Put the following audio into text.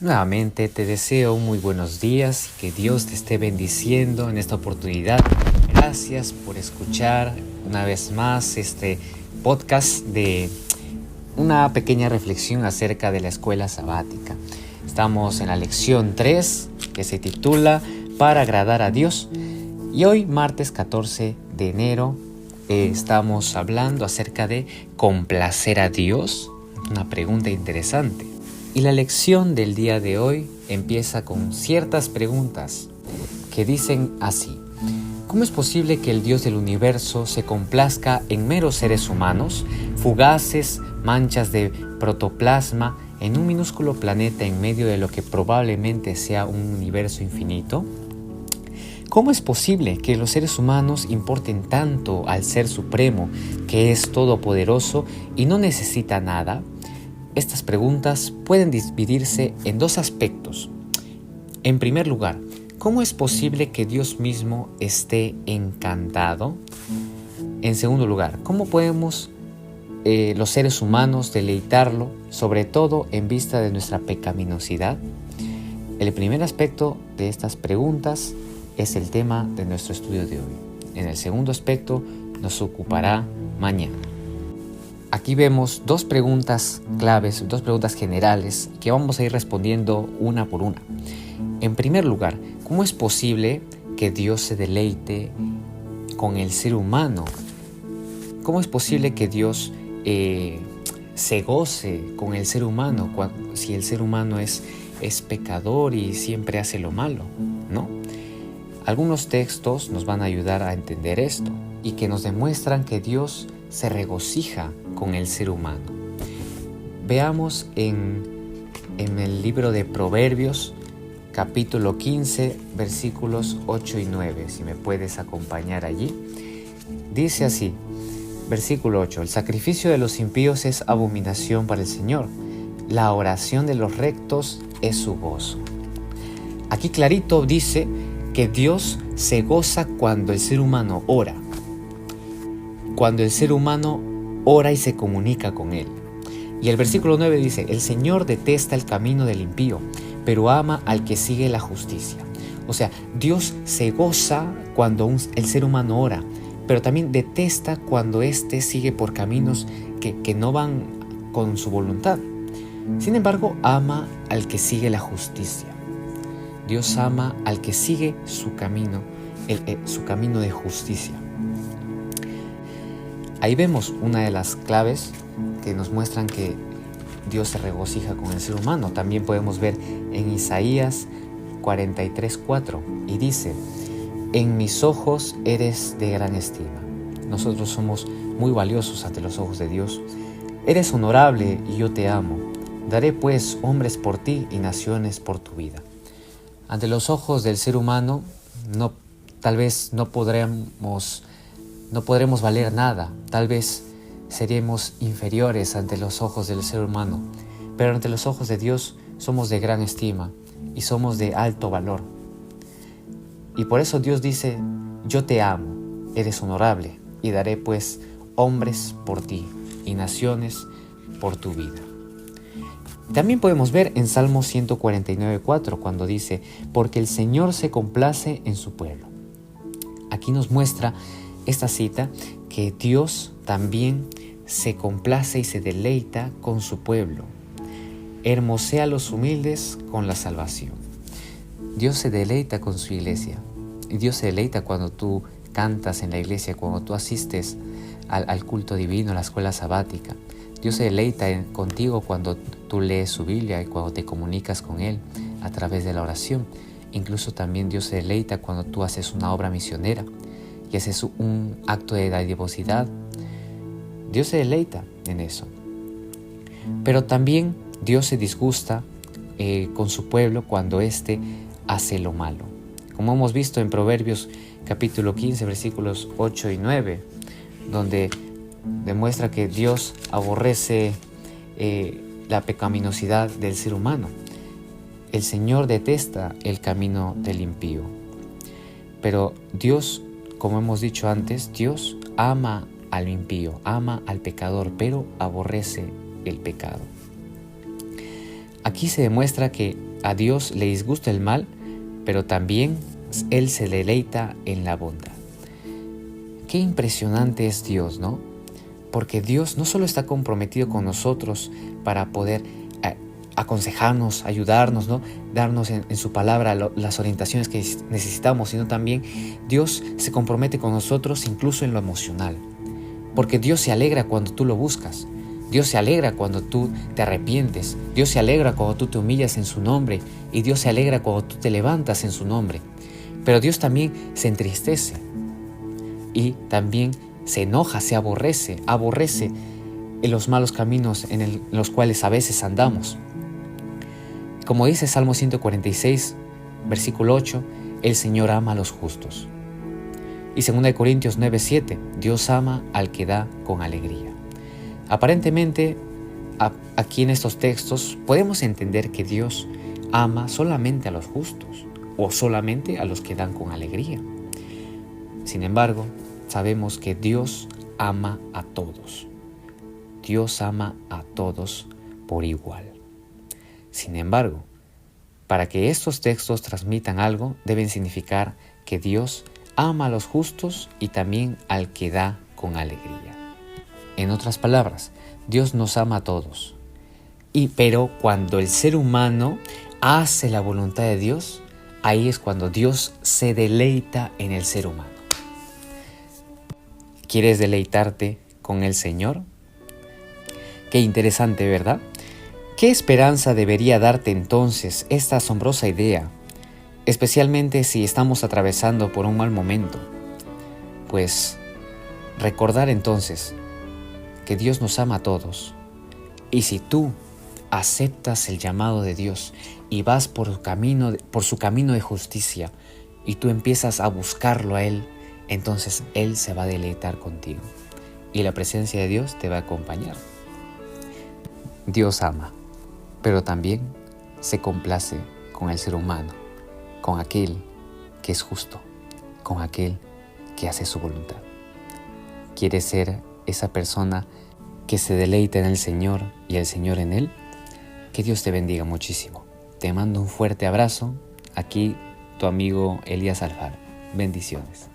Nuevamente te deseo muy buenos días y que Dios te esté bendiciendo en esta oportunidad. Gracias por escuchar una vez más este podcast de una pequeña reflexión acerca de la escuela sabática. Estamos en la lección 3 que se titula Para agradar a Dios y hoy martes 14 de enero estamos hablando acerca de complacer a Dios. Una pregunta interesante. Y la lección del día de hoy empieza con ciertas preguntas que dicen así: ¿cómo es posible que el Dios del universo se complazca en meros seres humanos, fugaces manchas de protoplasma en un minúsculo planeta en medio de lo que probablemente sea un universo infinito? ¿Cómo es posible que los seres humanos importen tanto al Ser Supremo, que es todopoderoso y no necesita nada? Estas preguntas pueden dividirse en dos aspectos. En primer lugar, ¿cómo es posible que Dios mismo esté encantado? En segundo lugar, ¿cómo podemos los seres humanos deleitarlo, sobre todo en vista de nuestra pecaminosidad? El primer aspecto de estas preguntas es el tema de nuestro estudio de hoy. En el segundo aspecto nos ocupará mañana. Aquí vemos dos preguntas claves, dos preguntas generales que vamos a ir respondiendo una por una. En primer lugar, ¿cómo es posible que Dios se deleite con el ser humano? ¿Cómo es posible que Dios se goce con el ser humano si el ser humano es pecador y siempre hace lo malo, ¿no? Algunos textos nos van a ayudar a entender esto y que nos demuestran que Dios se regocija con el ser humano. Veamos en el libro de Proverbios, capítulo 15, versículos 8 y 9, si me puedes acompañar allí. Dice así, versículo 8, el sacrificio de los impíos es abominación para el Señor, la oración de los rectos es su gozo. Aquí clarito dice que Dios se goza cuando el ser humano ora. Cuando el ser humano ora y se comunica con Él. Y el versículo 9 dice, el Señor detesta el camino del impío, pero ama al que sigue la justicia. O sea, Dios se goza cuando el ser humano ora, pero también detesta cuando éste sigue por caminos que no van con su voluntad. Sin embargo, ama al que sigue la justicia. Dios ama al que sigue su camino, su camino de justicia. Ahí vemos una de las claves que nos muestran que Dios se regocija con el ser humano. También podemos ver en Isaías 43:4 y dice, en mis ojos eres de gran estima. Nosotros somos muy valiosos ante los ojos de Dios. Eres honorable y yo te amo. Daré pues hombres por ti y naciones por tu vida. Ante los ojos del ser humano, tal vez no podremos valer nada, tal vez seremos inferiores ante los ojos del ser humano, pero ante los ojos de Dios somos de gran estima y somos de alto valor. Y por eso Dios dice, yo te amo, eres honorable, y daré pues hombres por ti y naciones por tu vida. También podemos ver en Salmo 149:4 cuando dice, porque el Señor se complace en su pueblo. Aquí nos muestra esta cita que Dios también se complace y se deleita con su pueblo. Hermosea a los humildes con la salvación. Dios se deleita con su iglesia. Y Dios se deleita cuando tú cantas en la iglesia, cuando tú asistes al culto divino, a la escuela sabática. Dios se deleita contigo cuando tú lees su Biblia y cuando te comunicas con Él a través de la oración. Incluso también Dios se deleita cuando tú haces una obra misionera y haces un acto de dadivosidad. Dios se deleita en eso. Pero también Dios se disgusta con su pueblo cuando éste hace lo malo. Como hemos visto en Proverbios capítulo 15, versículos 8 y 9, donde demuestra que Dios aborrece la pecaminosidad del ser humano. El Señor detesta el camino del impío. Pero Dios, como hemos dicho antes, Dios ama al impío, ama al pecador, pero aborrece el pecado. Aquí se demuestra que a Dios le disgusta el mal, pero también Él se deleita en la bondad. Qué impresionante es Dios, ¿no? Porque Dios no solo está comprometido con nosotros para poder aconsejarnos, ayudarnos, ¿no? Darnos en su palabra las orientaciones que necesitamos, sino también Dios se compromete con nosotros incluso en lo emocional. Porque Dios se alegra cuando tú lo buscas. Dios se alegra cuando tú te arrepientes. Dios se alegra cuando tú te humillas en su nombre. Y Dios se alegra cuando tú te levantas en su nombre. Pero Dios también se entristece. Y también se enoja, se aborrece en los malos caminos en los cuales a veces andamos. Como dice Salmo 146, versículo 8, el Señor ama a los justos. Y 2 Corintios 9:7, Dios ama al que da con alegría. Aparentemente, aquí en estos textos podemos entender que Dios ama solamente a los justos o solamente a los que dan con alegría. Sin embargo, sabemos que Dios ama a todos. Dios ama a todos por igual. Sin embargo, para que estos textos transmitan algo, deben significar que Dios ama a los justos y también al que da con alegría. En otras palabras, Dios nos ama a todos. Pero cuando el ser humano hace la voluntad de Dios, ahí es cuando Dios se deleita en el ser humano. ¿Quieres deleitarte con el Señor? Qué interesante, ¿verdad? ¿Qué esperanza debería darte entonces esta asombrosa idea, especialmente si estamos atravesando por un mal momento? Pues recordar entonces que Dios nos ama a todos, y si tú aceptas el llamado de Dios y vas por su camino de justicia y tú empiezas a buscarlo a Él, entonces Él se va a deleitar contigo y la presencia de Dios te va a acompañar. Dios ama, pero también se complace con el ser humano, con aquel que es justo, con aquel que hace su voluntad. ¿Quieres ser esa persona que se deleita en el Señor y el Señor en Él? Que Dios te bendiga muchísimo. Te mando un fuerte abrazo. Aquí tu amigo Elías Alfaro. Bendiciones.